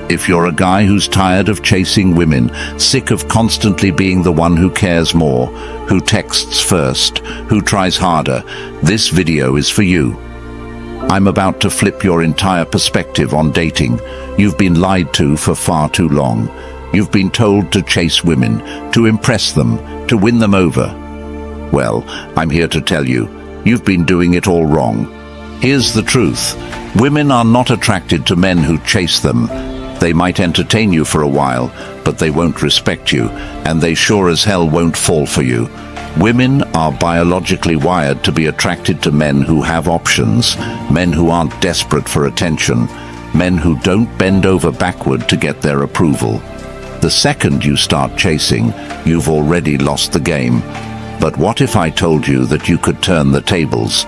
If you're a guy who's tired of chasing women, sick of constantly being the one who cares more, who texts first, who tries harder, this video is for you. I'm about to flip your entire perspective on dating. You've been lied to for far too long. You've been told to chase women, to impress them, to win them over. Well, I'm here to tell you, you've been doing it all wrong. Here's the truth. Women are not attracted to men who chase them. They might entertain you for a while, but they won't respect you, and they sure as hell won't fall for you. Women are biologically wired to be attracted to men who have options, men who aren't desperate for attention, men who don't bend over backward to get their approval. The second you start chasing, you've already lost the game. But what if I told you that you could turn the tables?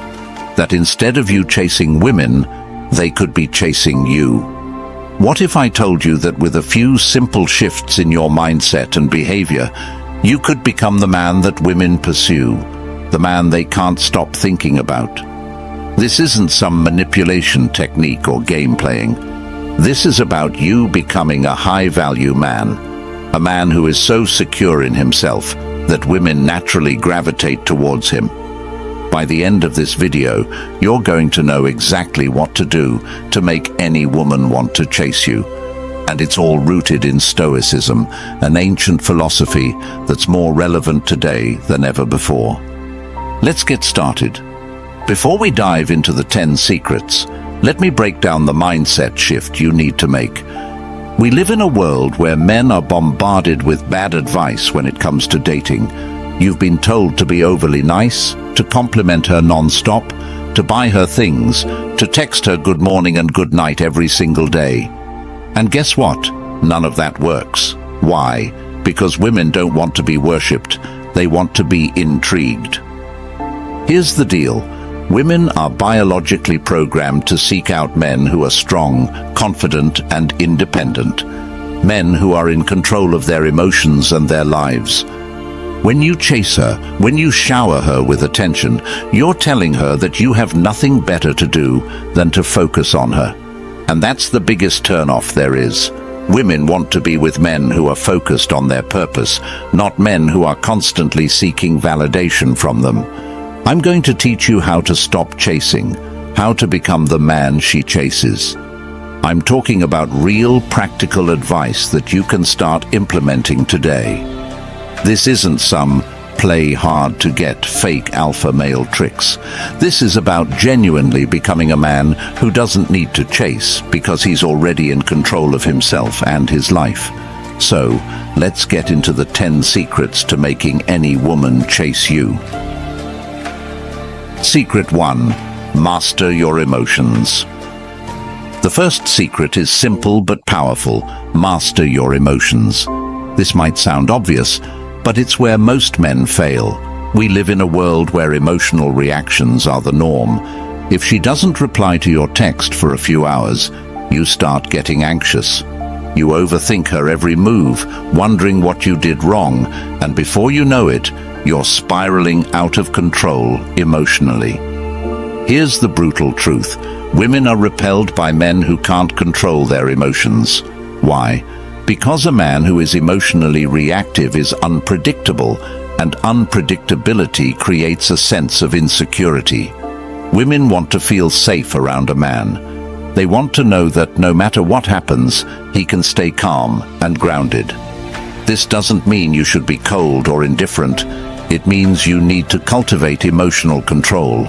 That instead of you chasing women, they could be chasing you? What if I told you that with a few simple shifts in your mindset and behavior, you could become the man that women pursue, the man they can't stop thinking about? This isn't some manipulation technique or game playing. This is about you becoming a high-value man, a man who is so secure in himself that women naturally gravitate towards him. By the end of this video, you're going to know exactly what to do to make any woman want to chase you. And it's all rooted in Stoicism, an ancient philosophy that's more relevant today than ever before. Let's get started. Before we dive into the 10 secrets, let me break down the mindset shift you need to make. We live in a world where men are bombarded with bad advice when it comes to dating. You've been told to be overly nice, to compliment her non-stop, to buy her things, to text her good morning and good night every single day. And guess what? None of that works. Why? Because women don't want to be worshipped. They want to be intrigued. Here's the deal. Women are biologically programmed to seek out men who are strong, confident, and independent. Men who are in control of their emotions and their lives. When you chase her, when you shower her with attention, you're telling her that you have nothing better to do than to focus on her. And that's the biggest turn-off there is. Women want to be with men who are focused on their purpose, not men who are constantly seeking validation from them. I'm going to teach you how to stop chasing, how to become the man she chases. I'm talking about real, practical advice that you can start implementing today. This isn't some play hard to get fake alpha male tricks. This is about genuinely becoming a man who doesn't need to chase because he's already in control of himself and his life. So, let's get into the 10 secrets to making any woman chase you. Secret 1. Master your emotions. The first secret is simple but powerful. Master your emotions. This might sound obvious, but it's where most men fail. We live in a world where emotional reactions are the norm. If she doesn't reply to your text for a few hours, you start getting anxious. You overthink her every move, wondering what you did wrong, and before you know it, you're spiraling out of control emotionally. Here's the brutal truth. Women are repelled by men who can't control their emotions. Why? Because a man who is emotionally reactive is unpredictable, and unpredictability creates a sense of insecurity. Women want to feel safe around a man. They want to know that no matter what happens, he can stay calm and grounded. This doesn't mean you should be cold or indifferent. It means you need to cultivate emotional control.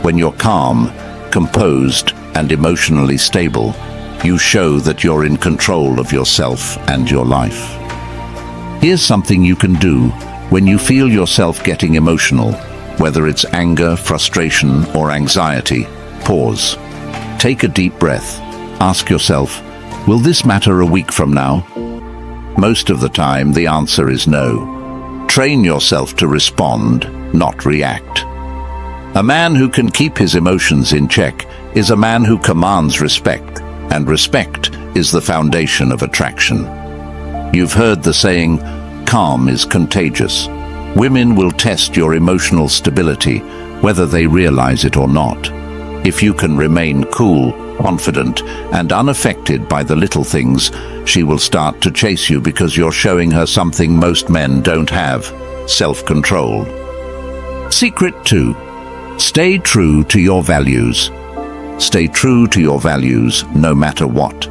When you're calm, composed, and emotionally stable, you show that you're in control of yourself and your life. Here's something you can do when you feel yourself getting emotional, whether it's anger, frustration, or anxiety. Pause. Take a deep breath. Ask yourself, will this matter a week from now? Most of the time, the answer is no. Train yourself to respond, not react. A man who can keep his emotions in check is a man who commands respect, and respect is the foundation of attraction. You've heard the saying, calm is contagious. Women will test your emotional stability, whether they realize it or not. If you can remain cool, confident, and unaffected by the little things, she will start to chase you because you're showing her something most men don't have: self-control. Secret 2. Stay true to your values. Stay true to your values no matter what.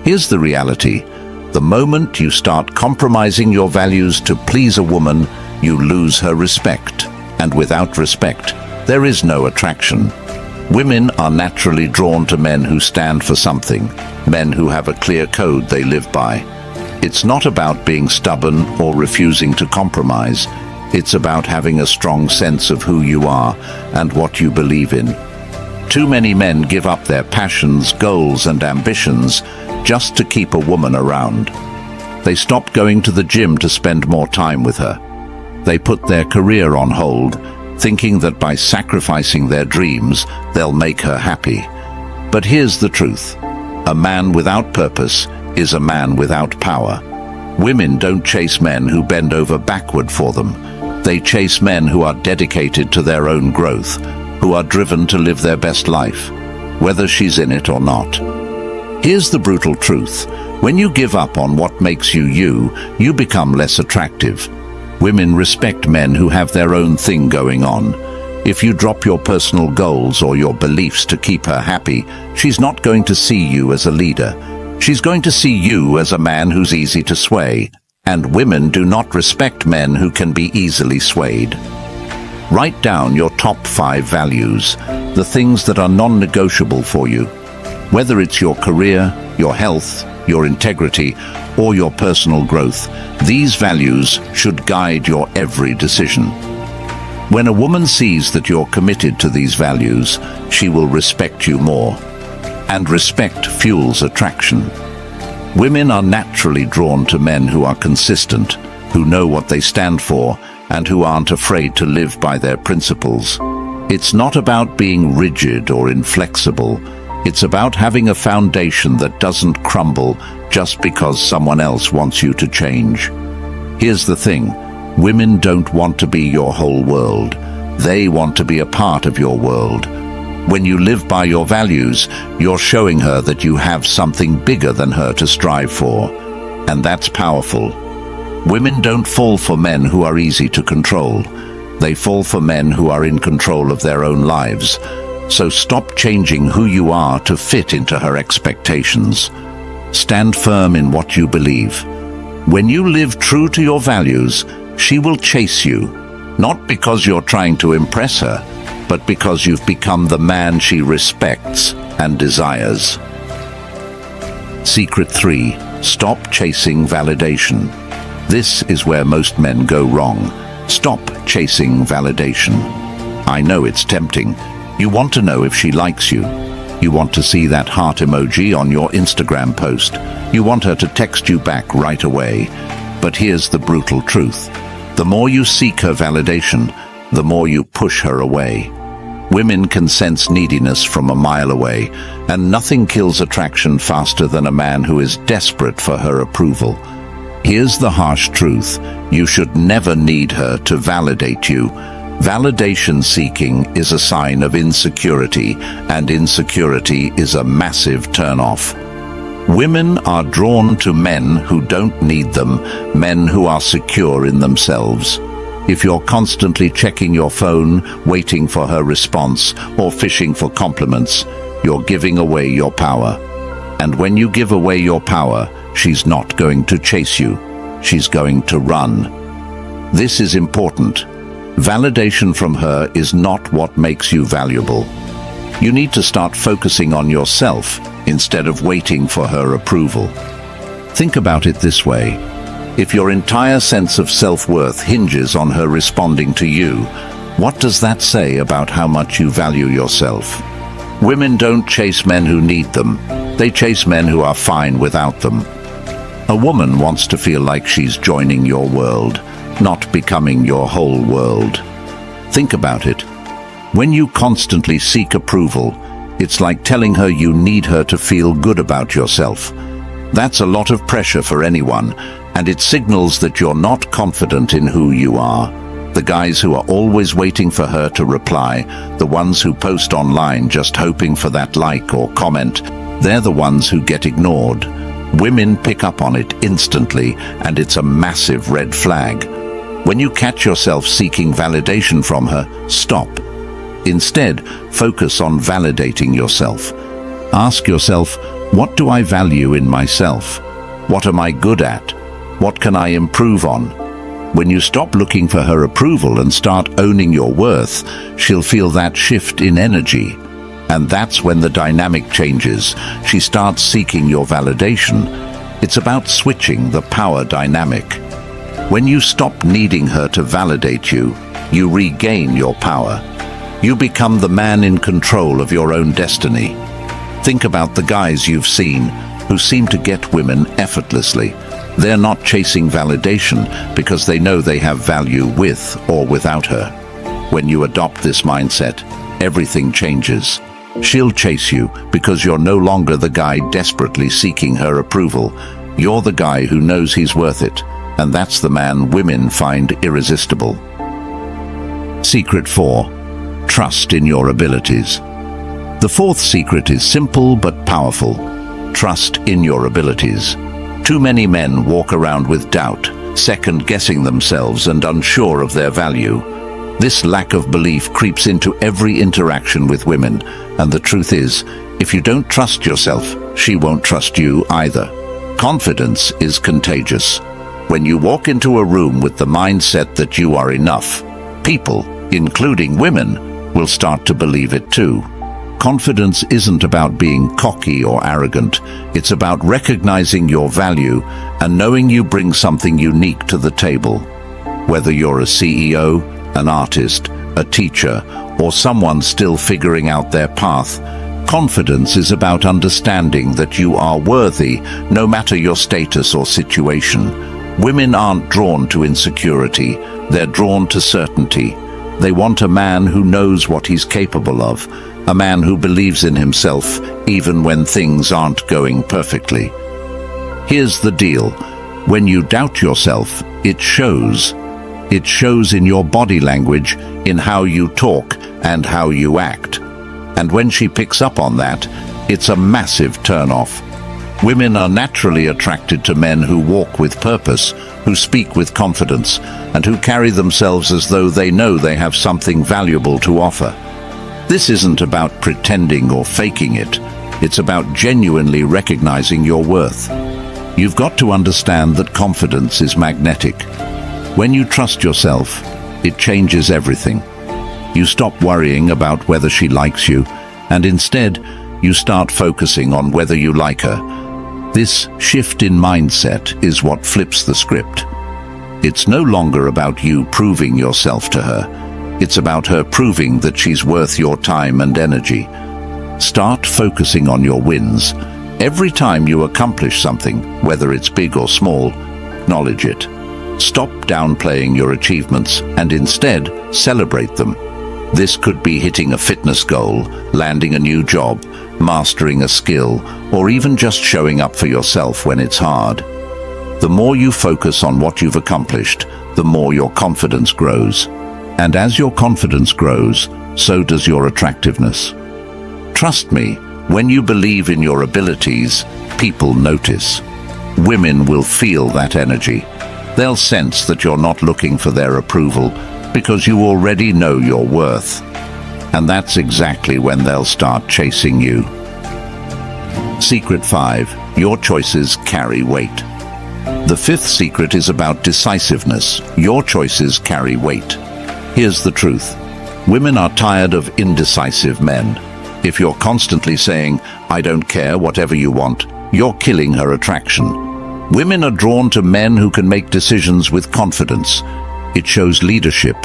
Here's the reality. The moment you start compromising your values to please a woman, you lose her respect. And without respect, there is no attraction. Women are naturally drawn to men who stand for something, men who have a clear code they live by. It's not about being stubborn or refusing to compromise. It's about having a strong sense of who you are and what you believe in. Too many men give up their passions, goals, and ambitions just to keep a woman around. They stop going to the gym to spend more time with her. They put their career on hold, thinking that by sacrificing their dreams, they'll make her happy. But here's the truth. A man without purpose is a man without power. Women don't chase men who bend over backward for them. They chase men who are dedicated to their own growth, who are driven to live their best life, whether she's in it or not. Here's the brutal truth. When you give up on what makes you you, you become less attractive. Women respect men who have their own thing going on. If you drop your personal goals or your beliefs to keep her happy, she's not going to see you as a leader. She's going to see you as a man who's easy to sway. And women do not respect men who can be easily swayed. Write down your top 5 values, the things that are non-negotiable for you. Whether it's your career, your health, your integrity, or your personal growth, these values should guide your every decision. When a woman sees that you're committed to these values, she will respect you more. And respect fuels attraction. Women are naturally drawn to men who are consistent, who know what they stand for, and who aren't afraid to live by their principles. It's not about being rigid or inflexible. It's about having a foundation that doesn't crumble just because someone else wants you to change. Here's the thing. Women don't want to be your whole world. They want to be a part of your world. When you live by your values, you're showing her that you have something bigger than her to strive for. And that's powerful. Women don't fall for men who are easy to control. They fall for men who are in control of their own lives. So stop changing who you are to fit into her expectations. Stand firm in what you believe. When you live true to your values, she will chase you, not because you're trying to impress her, but because you've become the man she respects and desires. Secret 3. Stop chasing validation. This is where most men go wrong. Stop chasing validation. I know it's tempting. You want to know if she likes you. You want to see that heart emoji on your Instagram post. You want her to text you back right away. But here's the brutal truth. The more you seek her validation, the more you push her away. Women can sense neediness from a mile away, and nothing kills attraction faster than a man who is desperate for her approval. Here's the harsh truth. You should never need her to validate you. Validation seeking is a sign of insecurity, and insecurity is a massive turn-off. Women are drawn to men who don't need them, men who are secure in themselves. If you're constantly checking your phone, waiting for her response, or fishing for compliments, you're giving away your power. And when you give away your power, she's not going to chase you. She's going to run. This is important. Validation from her is not what makes you valuable. You need to start focusing on yourself instead of waiting for her approval. Think about it this way. If your entire sense of self-worth hinges on her responding to you, what does that say about how much you value yourself? Women don't chase men who need them. They chase men who are fine without them. A woman wants to feel like she's joining your world, not becoming your whole world. Think about it. When you constantly seek approval, it's like telling her you need her to feel good about yourself. That's a lot of pressure for anyone, and it signals that you're not confident in who you are. The guys who are always waiting for her to reply, the ones who post online just hoping for that like or comment, they're the ones who get ignored. Women pick up on it instantly, and it's a massive red flag. When you catch yourself seeking validation from her, stop. Instead, focus on validating yourself. Ask yourself, what do I value in myself? What am I good at? What can I improve on? When you stop looking for her approval and start owning your worth, she'll feel that shift in energy. And that's when the dynamic changes. She starts seeking your validation. It's about switching the power dynamic. When you stop needing her to validate you, you regain your power. You become the man in control of your own destiny. Think about the guys you've seen who seem to get women effortlessly. They're not chasing validation because they know they have value with or without her. When you adopt this mindset, everything changes. She'll chase you because you're no longer the guy desperately seeking her approval. You're the guy who knows he's worth it, and that's the man women find irresistible. Secret 4. Trust in your abilities. The fourth secret is simple but powerful. Trust in your abilities. Too many men walk around with doubt, second-guessing themselves and unsure of their value. This lack of belief creeps into every interaction with women, and the truth is, if you don't trust yourself, she won't trust you either. Confidence is contagious. When you walk into a room with the mindset that you are enough, people, including women, will start to believe it too. Confidence isn't about being cocky or arrogant. It's about recognizing your value and knowing you bring something unique to the table. Whether you're a CEO, an artist, a teacher, or someone still figuring out their path, confidence is about understanding that you are worthy no matter your status or situation. Women aren't drawn to insecurity, they're drawn to certainty. They want a man who knows what he's capable of, a man who believes in himself even when things aren't going perfectly. Here's the deal. When you doubt yourself, it shows. It shows in your body language, in how you talk and how you act. And when she picks up on that, it's a massive turn-off. Women are naturally attracted to men who walk with purpose, who speak with confidence, and who carry themselves as though they know they have something valuable to offer. This isn't about pretending or faking it. It's about genuinely recognizing your worth. You've got to understand that confidence is magnetic. When you trust yourself, it changes everything. You stop worrying about whether she likes you, and instead, you start focusing on whether you like her. This shift in mindset is what flips the script. It's no longer about you proving yourself to her. It's about her proving that she's worth your time and energy. Start focusing on your wins. Every time you accomplish something, whether it's big or small, acknowledge it. Stop downplaying your achievements and instead celebrate them. This could be hitting a fitness goal, landing a new job, mastering a skill, or even just showing up for yourself when it's hard. The more you focus on what you've accomplished, the more your confidence grows. And as your confidence grows, so does your attractiveness. Trust me, when you believe in your abilities, people notice. Women will feel that energy. They'll sense that you're not looking for their approval because you already know your worth. And that's exactly when they'll start chasing you. Secret 5. Your choices carry weight. The fifth secret is about decisiveness. Your choices carry weight. Here's the truth. Women are tired of indecisive men. If you're constantly saying, "I don't care, whatever you want," you're killing her attraction. Women are drawn to men who can make decisions with confidence. It shows leadership,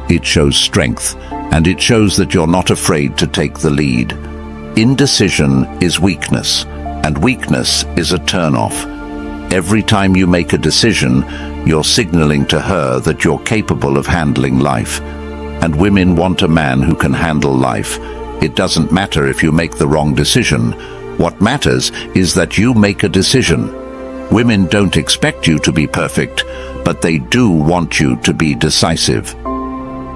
it shows strength, and it shows that you're not afraid to take the lead. Indecision is weakness, and weakness is a turn-off. Every time you make a decision, you're signaling to her that you're capable of handling life. And women want a man who can handle life. It doesn't matter if you make the wrong decision. What matters is that you make a decision. Women don't expect you to be perfect, but they do want you to be decisive.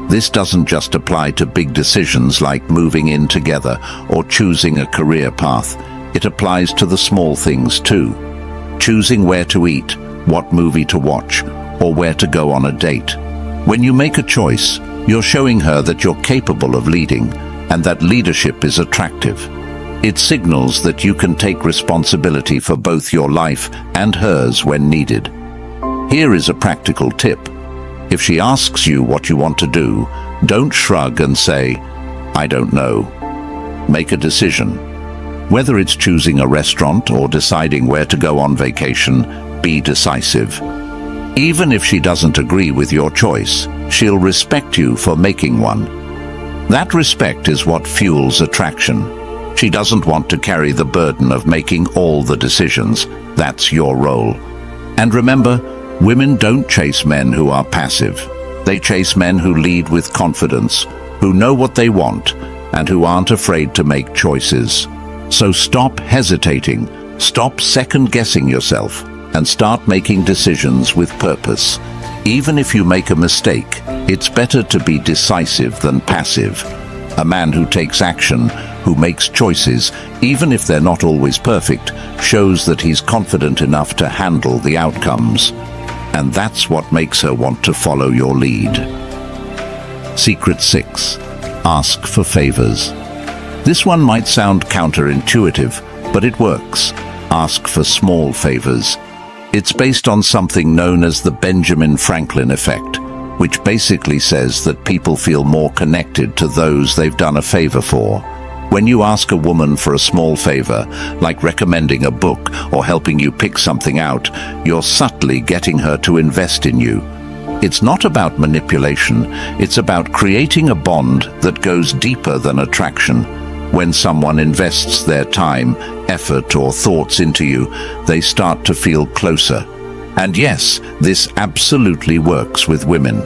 This doesn't just apply to big decisions like moving in together or choosing a career path. It applies to the small things too. Choosing where to eat, what movie to watch, or where to go on a date. When you make a choice, you're showing her that you're capable of leading and that leadership is attractive. It signals that you can take responsibility for both your life and hers when needed. Here is a practical tip. If she asks you what you want to do, don't shrug and say, "I don't know." Make a decision. Whether it's choosing a restaurant or deciding where to go on vacation, be decisive. Even if she doesn't agree with your choice, she'll respect you for making one. That respect is what fuels attraction. She doesn't want to carry the burden of making all the decisions. That's your role. And remember, women don't chase men who are passive. They chase men who lead with confidence, who know what they want, and who aren't afraid to make choices. So stop hesitating, stop second-guessing yourself, and start making decisions with purpose. Even if you make a mistake, it's better to be decisive than passive. A man who takes action, who makes choices, even if they're not always perfect, shows that he's confident enough to handle the outcomes. And that's what makes her want to follow your lead. Secret 6. Ask for favors. This one might sound counterintuitive, but it works. Ask for small favors. It's based on something known as the Benjamin Franklin effect, which basically says that people feel more connected to those they've done a favor for. When you ask a woman for a small favor, like recommending a book or helping you pick something out, you're subtly getting her to invest in you. It's not about manipulation, it's about creating a bond that goes deeper than attraction. When someone invests their time, effort, or thoughts into you, they start to feel closer. And yes, this absolutely works with women.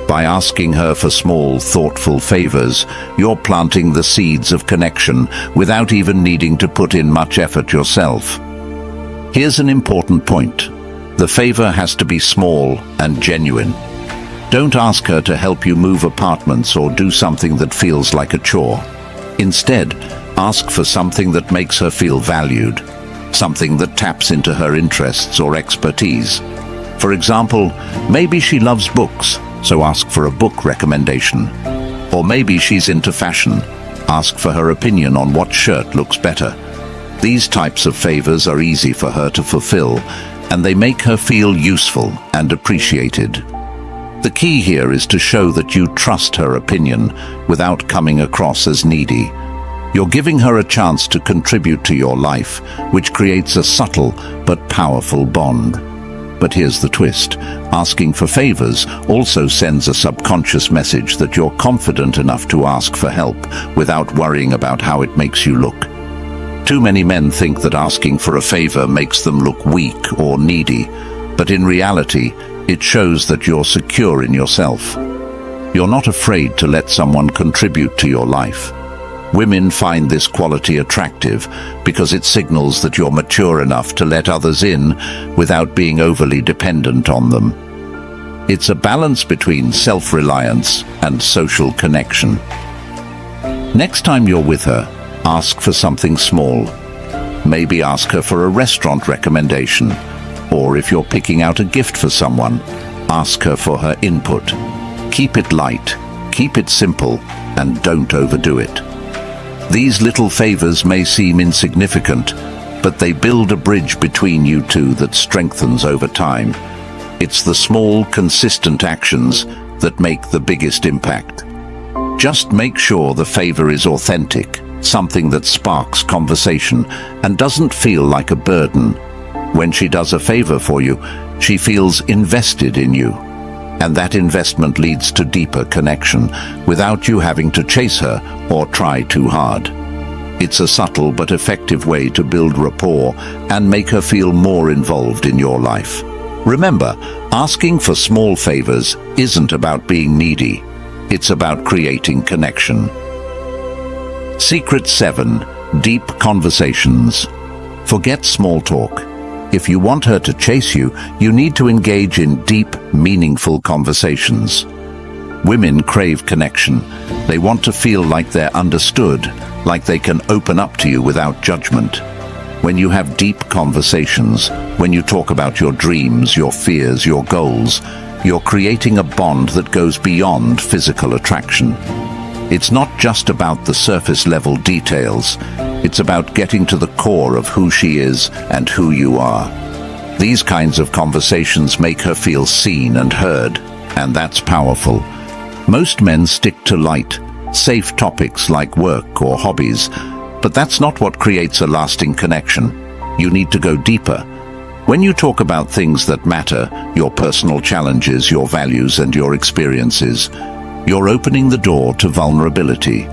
By asking her for small, thoughtful favors, you're planting the seeds of connection without even needing to put in much effort yourself. Here's an important point. The favor has to be small and genuine. Don't ask her to help you move apartments or do something that feels like a chore. Instead, ask for something that makes her feel valued, something that taps into her interests or expertise. For example, maybe she loves books, so ask for a book recommendation. Or maybe she's into fashion. Ask for her opinion on what shirt looks better. These types of favors are easy for her to fulfill, and they make her feel useful and appreciated. The key here is to show that you trust her opinion without coming across as needy. You're giving her a chance to contribute to your life, which creates a subtle but powerful bond. But here's the twist. Asking for favors also sends a subconscious message that you're confident enough to ask for help without worrying about how it makes you look. Too many men think that asking for a favor makes them look weak or needy, but in reality, it shows that you're secure in yourself. You're not afraid to let someone contribute to your life. Women find this quality attractive because it signals that you're mature enough to let others in without being overly dependent on them. It's a balance between self-reliance and social connection. Next time you're with her, ask for something small. Maybe ask her for a restaurant recommendation, or if you're picking out a gift for someone, ask her for her input. Keep it light, keep it simple, and don't overdo it. These little favors may seem insignificant, but they build a bridge between you two that strengthens over time. It's the small, consistent actions that make the biggest impact. Just make sure the favor is authentic, something that sparks conversation and doesn't feel like a burden. When she does a favor for you, she feels invested in you. And that investment leads to deeper connection without you having to chase her or try too hard. It's a subtle but effective way to build rapport and make her feel more involved in your life. Remember, asking for small favors isn't about being needy. It's about creating connection. Secret 7. Deep conversations. Forget small talk. If you want her to chase you, you need to engage in deep, meaningful conversations. Women crave connection. They want to feel like they're understood, like they can open up to you without judgment. When you have deep conversations, when you talk about your dreams, your fears, your goals, you're creating a bond that goes beyond physical attraction. It's not just about the surface-level details. It's about getting to the core of who she is and who you are. These kinds of conversations make her feel seen and heard, and that's powerful. Most men stick to light, safe topics like work or hobbies, but that's not what creates a lasting connection. You need to go deeper. When you talk about things that matter, your personal challenges, your values, and your experiences, you're opening the door to vulnerability.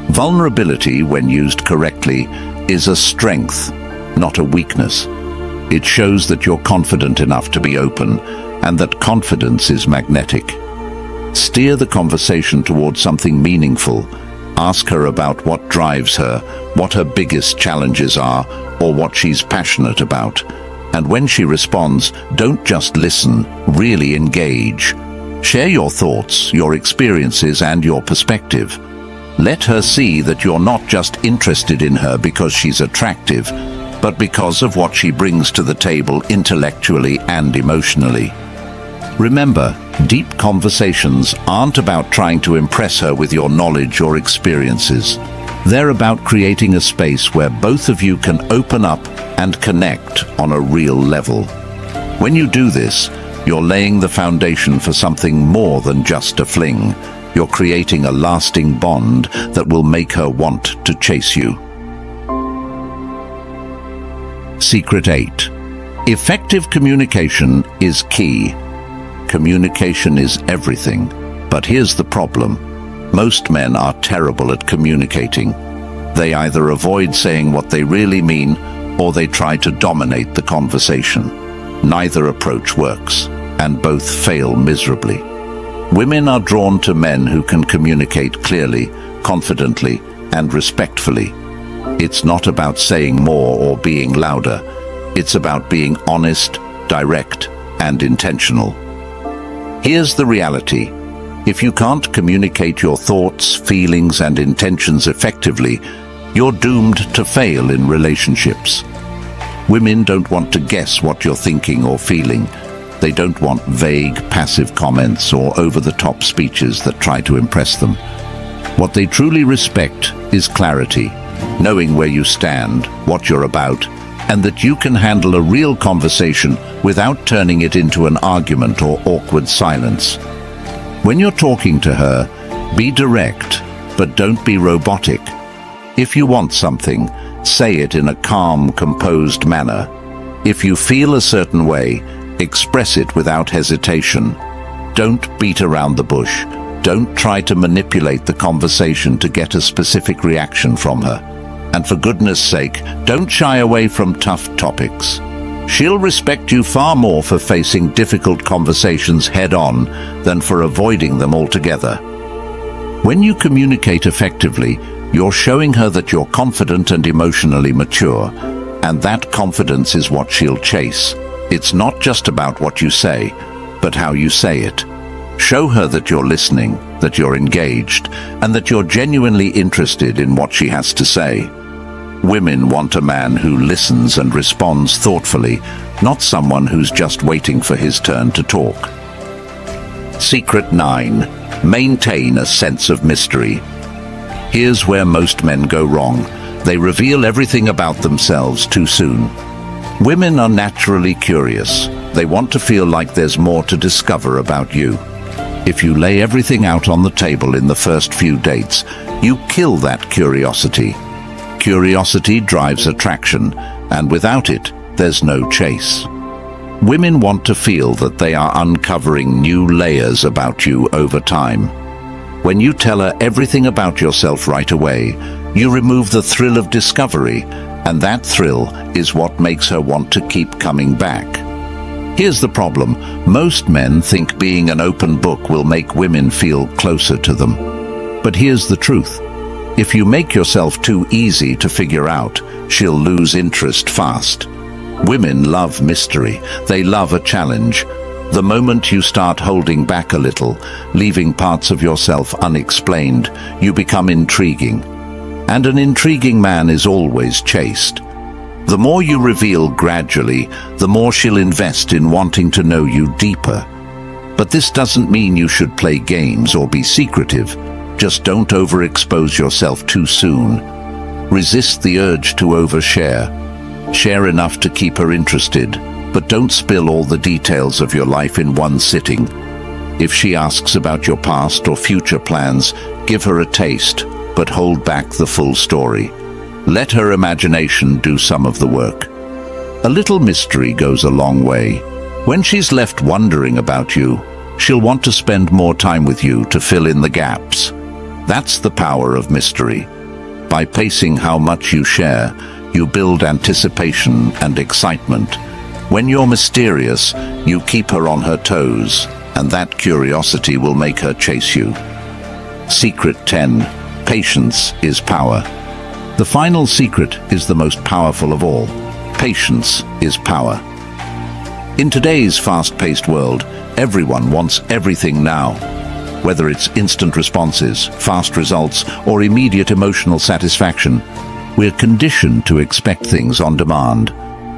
Vulnerability, when used correctly, is a strength, not a weakness. It shows that you're confident enough to be open, and that confidence is magnetic. Steer the conversation towards something meaningful. Ask her about what drives her, what her biggest challenges are, or what she's passionate about. And when she responds, don't just listen, really engage. Share your thoughts, your experiences, and your perspective. Let her see that you're not just interested in her because she's attractive, but because of what she brings to the table intellectually and emotionally. Remember, deep conversations aren't about trying to impress her with your knowledge or experiences. They're about creating a space where both of you can open up and connect on a real level. When you do this, you're laying the foundation for something more than just a fling. You're creating a lasting bond that will make her want to chase you. Secret 8. Effective communication is key. Communication is everything. But here's the problem. Most men are terrible at communicating. They either avoid saying what they really mean, or they try to dominate the conversation. Neither approach works, and both fail miserably. Women are drawn to men who can communicate clearly, confidently, and respectfully. It's not about saying more or being louder. It's about being honest, direct, and intentional. Here's the reality. If you can't communicate your thoughts, feelings, and intentions effectively, you're doomed to fail in relationships. Women don't want to guess what you're thinking or feeling. They don't want vague, passive comments or over-the-top speeches that try to impress them. What they truly respect is clarity, knowing where you stand, what you're about, and that you can handle a real conversation without turning it into an argument or awkward silence. When you're talking to her, be direct, but don't be robotic. If you want something, say it in a calm, composed manner. If you feel a certain way, express it without hesitation. Don't beat around the bush. Don't try to manipulate the conversation to get a specific reaction from her. And for goodness sake, don't shy away from tough topics. She'll respect you far more for facing difficult conversations head-on than for avoiding them altogether. When you communicate effectively, you're showing her that you're confident and emotionally mature, and that confidence is what she'll chase. It's not just about what you say, but how you say it. Show her that you're listening, that you're engaged, and that you're genuinely interested in what she has to say. Women want a man who listens and responds thoughtfully, not someone who's just waiting for his turn to talk. Secret 9. Maintain a sense of mystery. Here's where most men go wrong. They reveal everything about themselves too soon. Women are naturally curious. They want to feel like there's more to discover about you. If you lay everything out on the table in the first few dates, you kill that curiosity. Curiosity drives attraction, and without it, there's no chase. Women want to feel that they are uncovering new layers about you over time. When you tell her everything about yourself right away, you remove the thrill of discovery, and that thrill is what makes her want to keep coming back. Here's the problem. Most men think being an open book will make women feel closer to them. But here's the truth. If you make yourself too easy to figure out, she'll lose interest fast. Women love mystery. They love a challenge. The moment you start holding back a little, leaving parts of yourself unexplained, you become intriguing. And an intriguing man is always chased. The more you reveal gradually, the more she'll invest in wanting to know you deeper. But this doesn't mean you should play games or be secretive. Just don't overexpose yourself too soon. Resist the urge to overshare. Share enough to keep her interested, but don't spill all the details of your life in one sitting. If she asks about your past or future plans, give her a taste, but hold back the full story. Let her imagination do some of the work. A little mystery goes a long way. When she's left wondering about you, she'll want to spend more time with you to fill in the gaps. That's the power of mystery. By pacing how much you share, you build anticipation and excitement. When you're mysterious, you keep her on her toes, and that curiosity will make her chase you. Secret 10. Patience is power. The final secret is the most powerful of all. Patience is power. In today's fast-paced world, everyone wants everything now. Whether it's instant responses, fast results, or immediate emotional satisfaction, we're conditioned to expect things on demand.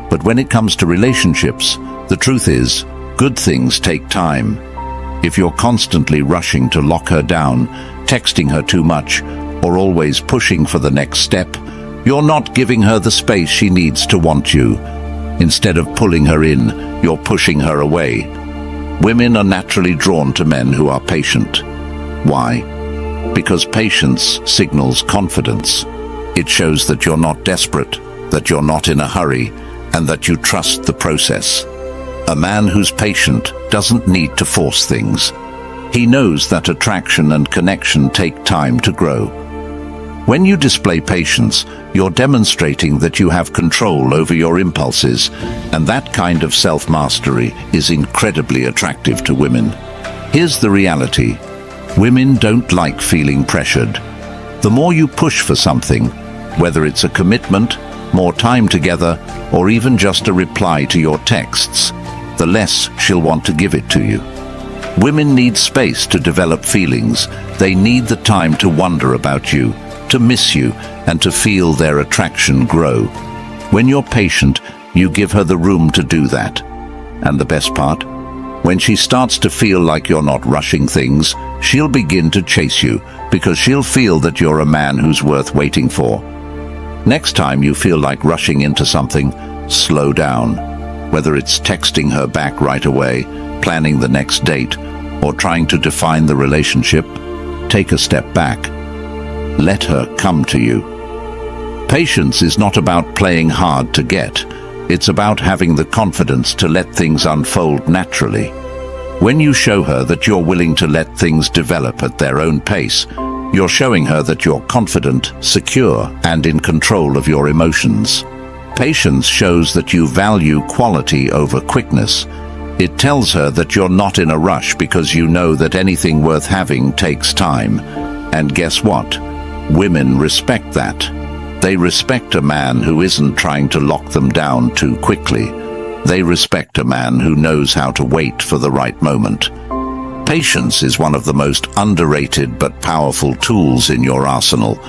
But when it comes to relationships, the truth is, good things take time. If you're constantly rushing to lock her down, texting her too much, or always pushing for the next step, you're not giving her the space she needs to want you. Instead of pulling her in, you're pushing her away. Women are naturally drawn to men who are patient. Why? Because patience signals confidence. It shows that you're not desperate, that you're not in a hurry, and that you trust the process. A man who's patient doesn't need to force things. He knows that attraction and connection take time to grow. When you display patience, you're demonstrating that you have control over your impulses, and that kind of self-mastery is incredibly attractive to women. Here's the reality. Women don't like feeling pressured. The more you push for something, whether it's a commitment, more time together, or even just a reply to your texts, the less she'll want to give it to you. Women need space to develop feelings. They need the time to wonder about you, to miss you, and to feel their attraction grow. When you're patient, you give her the room to do that. And the best part? When she starts to feel like you're not rushing things, she'll begin to chase you, because she'll feel that you're a man who's worth waiting for. Next time you feel like rushing into something, slow down. Whether it's texting her back right away, planning the next date, or trying to define the relationship, take a step back. Let her come to you. Patience is not about playing hard to get. It's about having the confidence to let things unfold naturally. When you show her that you're willing to let things develop at their own pace, you're showing her that you're confident, secure, and in control of your emotions. Patience shows that you value quality over quickness. It tells her that you're not in a rush because you know that anything worth having takes time. And guess what? Women respect that. They respect a man who isn't trying to lock them down too quickly. They respect a man who knows how to wait for the right moment. Patience is one of the most underrated but powerful tools in your arsenal,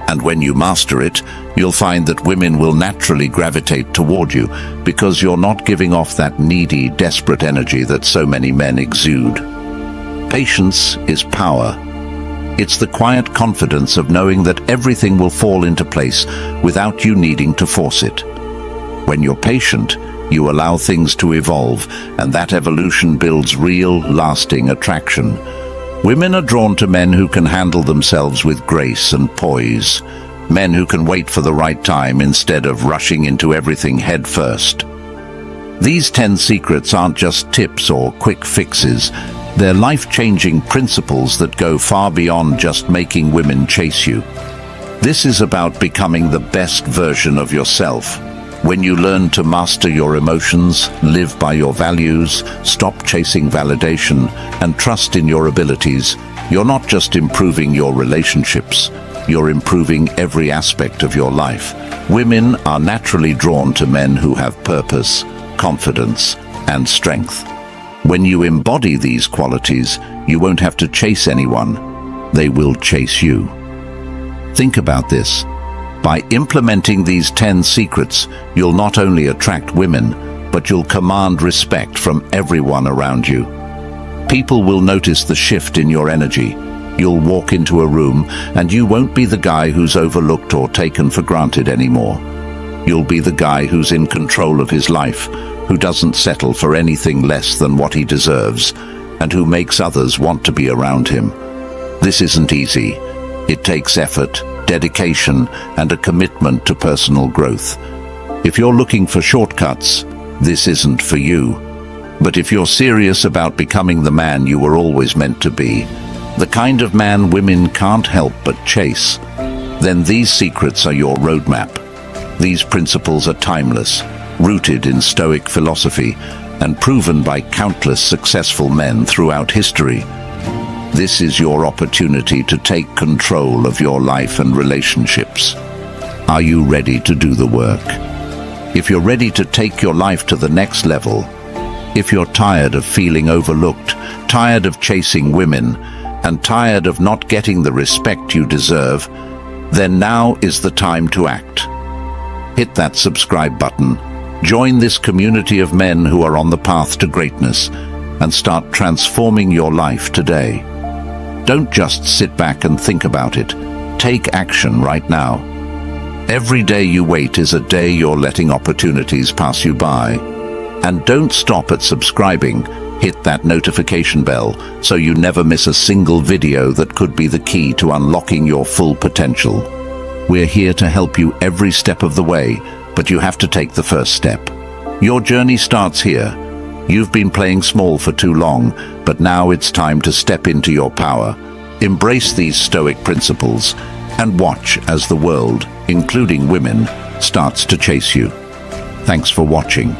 and when you master it, you'll find that women will naturally gravitate toward you because you're not giving off that needy, desperate energy that so many men exude. Patience is power. It's the quiet confidence of knowing that everything will fall into place without you needing to force it. When you're patient, you allow things to evolve, and that evolution builds real, lasting attraction. Women are drawn to men who can handle themselves with grace and poise, men who can wait for the right time instead of rushing into everything head first. These 10 secrets aren't just tips or quick fixes. They're life-changing principles that go far beyond just making women chase you. This is about becoming the best version of yourself. When you learn to master your emotions, live by your values, stop chasing validation, and trust in your abilities, you're not just improving your relationships, you're improving every aspect of your life. Women are naturally drawn to men who have purpose, confidence, and strength. When you embody these qualities, you won't have to chase anyone. They will chase you. Think about this. By implementing these 10 secrets, you'll not only attract women, but you'll command respect from everyone around you. People will notice the shift in your energy. You'll walk into a room and you won't be the guy who's overlooked or taken for granted anymore. You'll be the guy who's in control of his life, who doesn't settle for anything less than what he deserves, and who makes others want to be around him. This isn't easy. It takes effort, dedication, and a commitment to personal growth. If you're looking for shortcuts, this isn't for you. But if you're serious about becoming the man you were always meant to be, the kind of man women can't help but chase, then these secrets are your roadmap. These principles are timeless, rooted in Stoic philosophy, and proven by countless successful men throughout history. This is your opportunity to take control of your life and relationships. Are you ready to do the work? If you're ready to take your life to the next level, if you're tired of feeling overlooked, tired of chasing women, and tired of not getting the respect you deserve, then now is the time to act. Hit that subscribe button, join this community of men who are on the path to greatness, and start transforming your life today. Don't just sit back and think about it. Take action right now. Every day you wait is a day you're letting opportunities pass you by. And don't stop at subscribing. Hit that notification bell so you never miss a single video that could be the key to unlocking your full potential. We're here to help you every step of the way, but you have to take the first step. Your journey starts here. You've been playing small for too long, but now it's time to step into your power. Embrace these Stoic principles and watch as the world, including women, starts to chase you. Thanks for watching.